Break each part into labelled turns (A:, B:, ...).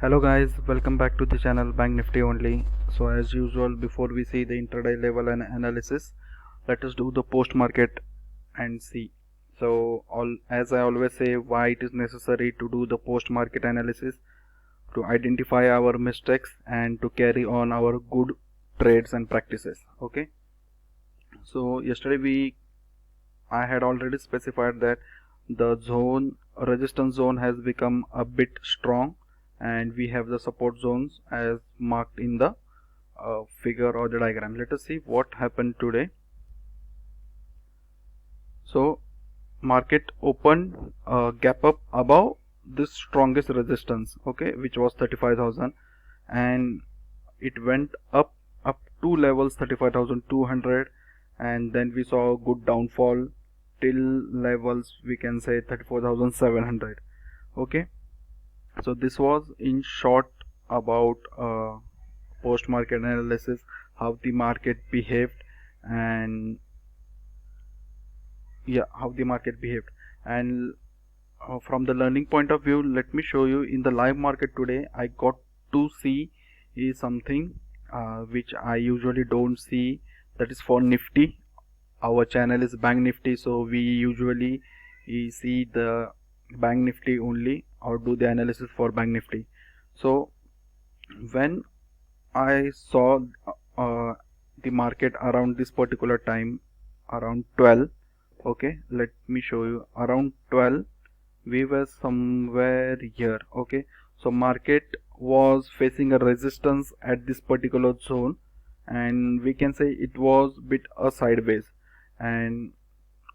A: Hello guys, welcome back to the channel Bank Nifty only. So as usual, before we see the intraday level and analysis, let us do the post market and see. So as I always say, why it is necessary to do the post market analysis, to identify our mistakes and to carry on our good trades and practices. Okay. So yesterday I had already specified that the resistance zone has become a bit strong, and we have the support zones as marked in the figure or the diagram. Let us see what happened today. So market opened gap up above this strongest resistance, okay, which was 35,000, and it went up to levels 35,200, and then we saw a good downfall till levels we can say 34,700. Okay, so this was in short about post market analysis, how the market behaved, and how the market behaved. And from the learning point of view, let me show you in the live market today. I got to see is something which I usually don't see, that is for Nifty. Our channel is Bank Nifty, so we usually see the Bank Nifty only, or do the analysis for Bank Nifty. So when I saw the market around this particular time, around 12, okay, let me show you, around 12 we were somewhere here. Okay, so market was facing a resistance at this particular zone, and we can say it was bit a sideways, and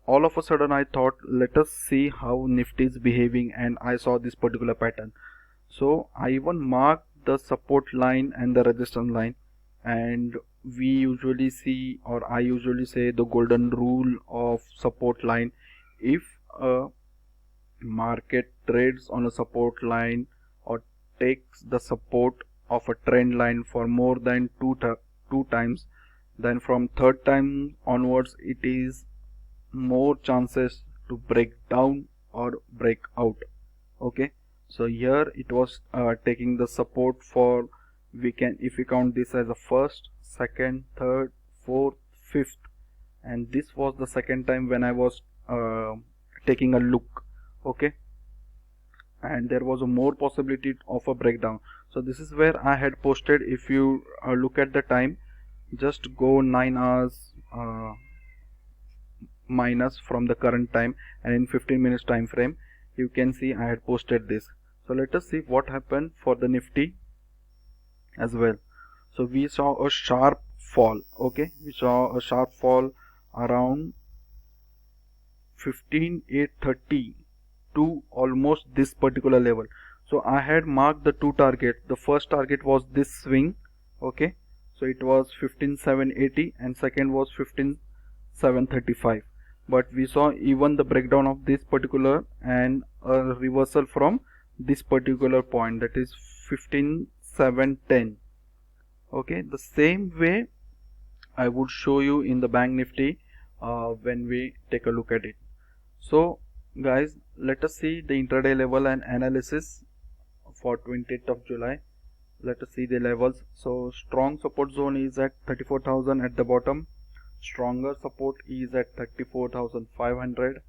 A: all of a sudden I thought, let us see how Nifty is behaving, and I saw this particular pattern. So I even marked the support line and the resistance line, and we usually see, or I usually say, the golden rule of support line. If a market trades on a support line or takes the support of a trend line for more than two times, then from third time onwards it is more chances to break down or break out. Okay, so here it was taking the support for, we can, if we count this as a first, second, third, fourth, fifth, and this was the second time when I was taking a look. Okay, and there was a more possibility of a breakdown. So this is where I had posted. If you look at the time, just go 9 hours minus from the current time, and in 15 minutes time frame you can see I had posted this. So let us see what happened for the Nifty as well. So we saw a sharp fall. Okay, we saw a sharp fall around 15,830 to almost this particular level. So I had marked the two targets. The first target was this swing. Okay, so it was 15,780, and second was 15,735. But we saw even the breakdown of this particular and a reversal from this particular point, that is 15,710. Okay, the same way I would show you in the Bank Nifty when we take a look at it. So guys, let us see the intraday level and analysis for 28th of July. Let us see the levels. So strong support zone is at 34,000 at the bottom. Stronger support is at 34,500.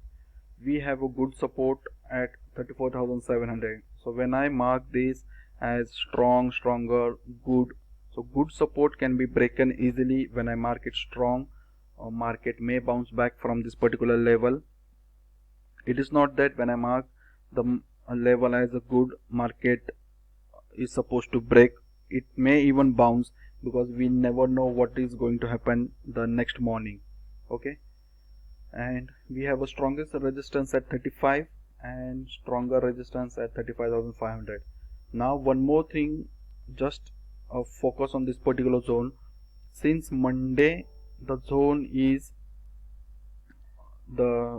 A: We have a good support at 34,700. So when I mark this as strong, stronger, good, so good support can be broken easily. When I mark it strong, or market may bounce back from this particular level. It is not that when I mark the level as a good, market is supposed to break. It may even bounce, because we never know what is going to happen the next morning. Okay, and we have a strongest resistance at 35 and stronger resistance at 35,500. Now one more thing, just focus on this particular zone. Since Monday, the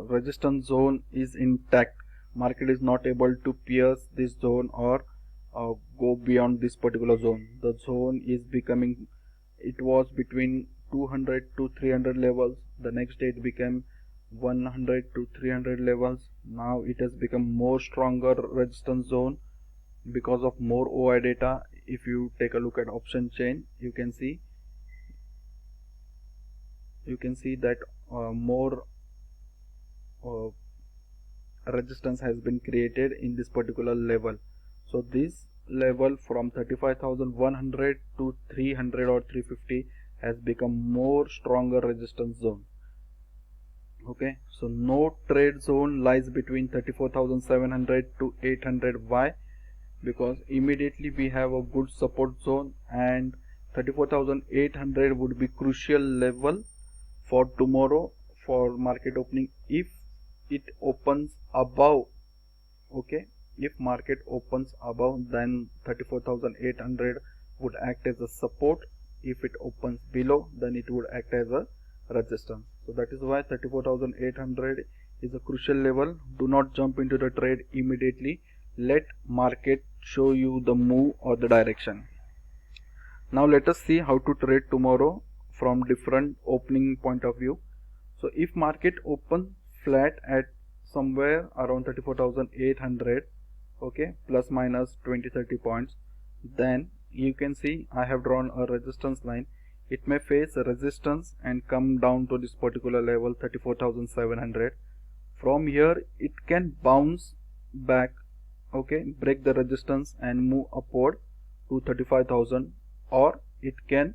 A: resistance zone is intact. Market is not able to pierce this zone or go beyond this particular zone. The zone is becoming, it was between 200 to 300 levels. The next day it became 100 to 300 levels. Now it has become more stronger resistance zone. because of more OI data. If you take a look at option chain, you can see that more resistance has been created in this particular level. So this level from 35,100 to 300 or 350 has become more stronger resistance zone. Okay, so no trade zone lies between 34,700 to 800. Why? Because immediately we have a good support zone, and 34,800 would be crucial level for tomorrow for market opening. If it opens above, okay, if market opens above, then 34,800 would act as a support. If it opens below, then it would act as a resistance. So that is why 34,800 is a crucial level. Do not jump into the trade immediately. Let market show you the move or the direction. Now let us see how to trade tomorrow from different opening point of view. So if market opens flat at somewhere around 34,800, okay, plus minus 20-30 points, then you can see I have drawn a resistance line. It may face a resistance and come down to this particular level 34,700. From here it can bounce back, okay, break the resistance and move upward to 35,000, or it can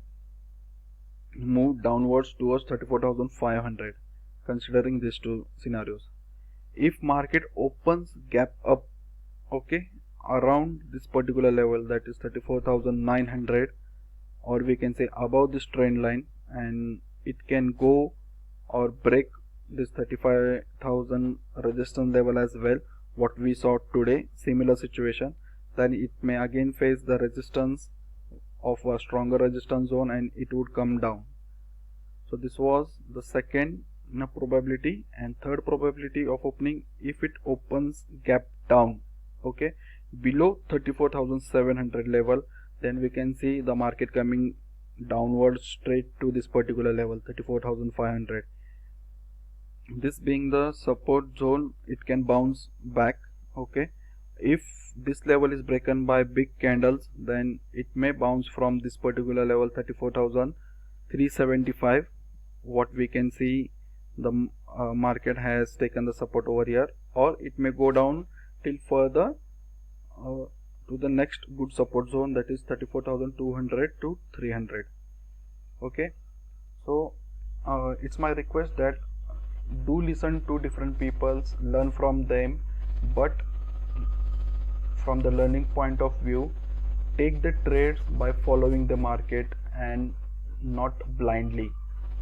A: move downwards towards 34,500, considering these two scenarios. If market opens gap up, okay, around this particular level, that is 34,900, or we can say above this trend line, and it can go or break this 35,000 resistance level as well, what we saw today, similar situation, then it may again face the resistance of a stronger resistance zone and it would come down. So this was the second probability. And third probability of opening, if it opens gap down, okay, below 34,700 level, then we can see the market coming downwards straight to this particular level 34,500. This being the support zone, it can bounce back, okay. If this level is broken by big candles, then it may bounce from this particular level 34,375. what we can see, the market has taken the support over here, or it may go down till further to the next good support zone, that is 34,200 to 300. Okay, so it's my request that do listen to different people's, learn from them, but from the learning point of view, take the trades by following the market and not blindly,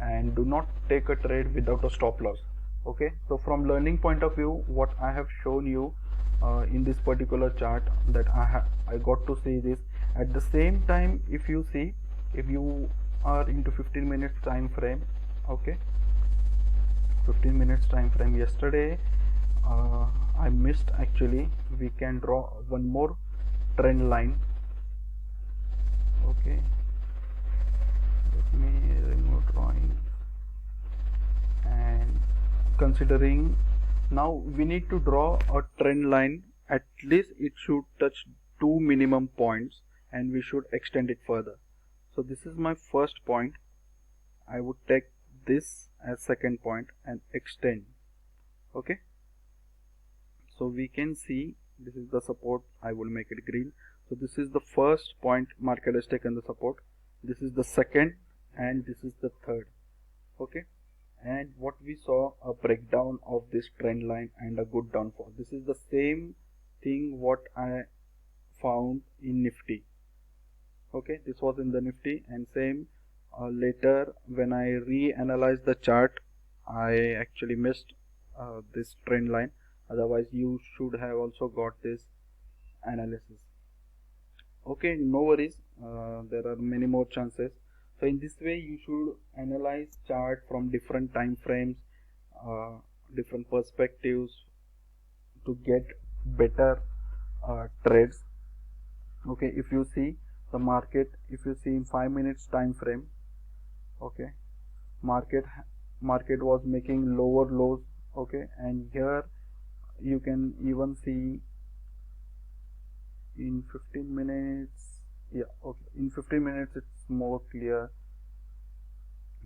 A: and do not take a trade without a stop loss. Okay, so from learning point of view, what I have shown you in this particular chart, that I got to see this. At the same time, if you see, if you are into 15 minutes time frame, okay, 15 minutes time frame, yesterday I missed, actually. We can draw one more trend line. Okay, let me remove drawing, and considering now we need to draw a trend line, at least it should touch 2 minimum points and we should extend it further. So this is my first point. I would take this as second point and extend. Okay, so we can see this is the support. I will make it green. So this is the first point market has taken the support, this is the second, and this is the third. Okay, and what we saw, a breakdown of this trend line and a good downfall. This is the same thing what I found in Nifty. Okay, this was in the Nifty, and same later when I reanalyzed the chart, I actually missed this trend line. Otherwise you should have also got this analysis. Okay, no worries, there are many more chances. So in this way you should analyze chart from different time frames, different perspectives, to get better trades. Okay, if you see the market, if you see in 5 minutes time frame, okay, market was making lower lows, okay, and here you can even see in 15 minutes, yeah, okay, in 15 minutes it's more clear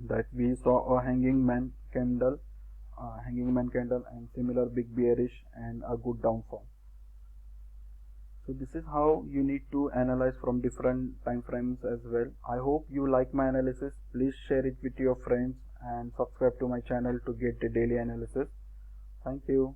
A: that we saw a hanging man candle and similar big bearish and a good downfall. So this is how you need to analyze from different time frames as well. I hope you like my analysis. Please share it with your friends and subscribe to my channel to get the daily analysis. Thank you.